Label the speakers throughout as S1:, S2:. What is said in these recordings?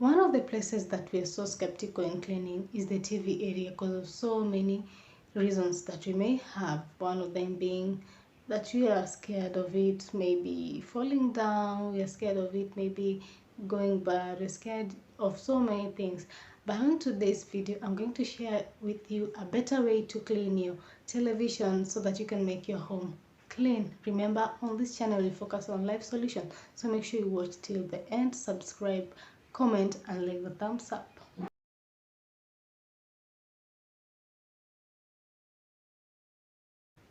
S1: One of the places that we are so skeptical in cleaning is the TV area because of so many reasons that we may have. One of them being that we are scared of it maybe falling down, we are scared of it maybe going bad, we're scared of so many things. But on today's video, I'm going to share with you a better way to clean your television so that you can make your home clean. Remember, on this channel we focus on life solution, so make sure you watch till the end, subscribe, comment and leave a thumbs up.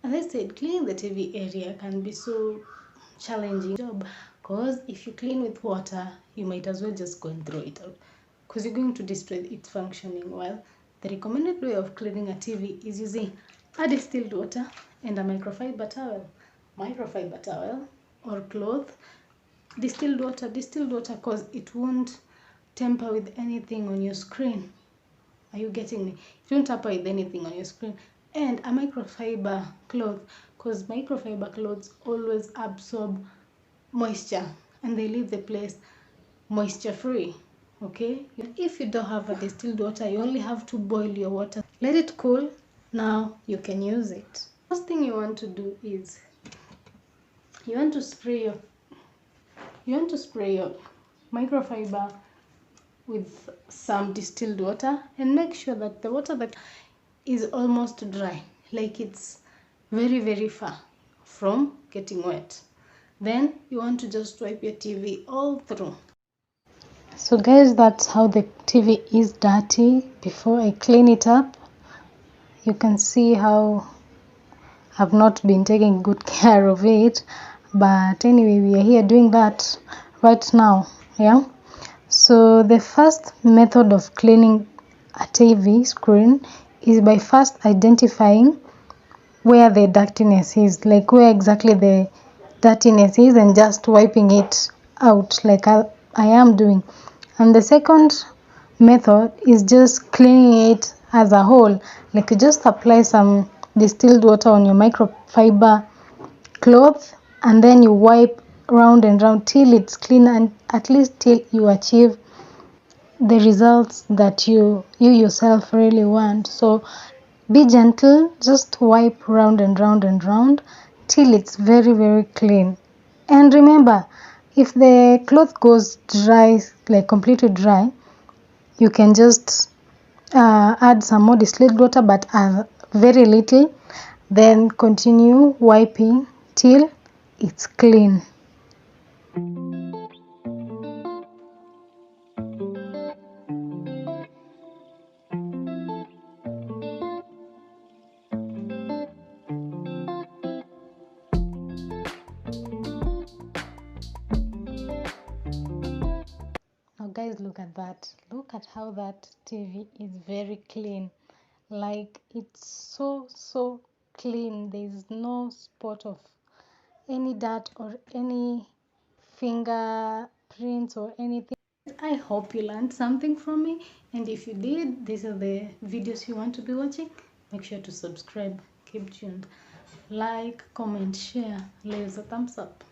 S1: As I said, cleaning the TV area can be so challenging job because if you clean with water, you might as well just go and throw it out because you're going to destroy its functioning. Well, the recommended way of cleaning a TV is using a distilled water and a microfiber towel or cloth. Distilled water because it won't tamper with anything on your screen. Are you getting me? It won't tamper with anything on your screen. And a microfiber cloth because microfiber cloths always absorb moisture and they leave the place moisture free. Okay, if you don't have a distilled water, you only have to boil your water, let it cool. Now you can use it. First thing you want to do is you want to spray your microfiber with some distilled water and make sure that the water that is almost dry, like it's very far from getting wet. Then you want to just wipe your TV all through. So guys, that's how the TV is dirty before I clean it up. You can see how I've not been taking good care of it, but anyway, we are here doing that right now. Yeah, so the first method of cleaning a TV screen is by first identifying where the dirtiness is, like where exactly the dirtiness is, and just wiping it out like I am doing. And the second method is just cleaning it as a whole, like you just apply some distilled water on your microfiber cloth and then you wipe round and round till it's clean, and at least till you achieve the results that you yourself really want. So be gentle, just wipe round and round and round till it's very clean. And remember, if the cloth goes dry, like completely dry, you can just add some more distilled water, but very little, then continue wiping till it's clean. Now guys, look at that. Look at how that TV is very clean. Like it's so clean. There is no spot of any dirt or any fingerprints or anything. I hope you learned something from me, and if you did, these are the videos you want to be watching. Make sure to subscribe, keep tuned, like, comment, share, leave a thumbs up.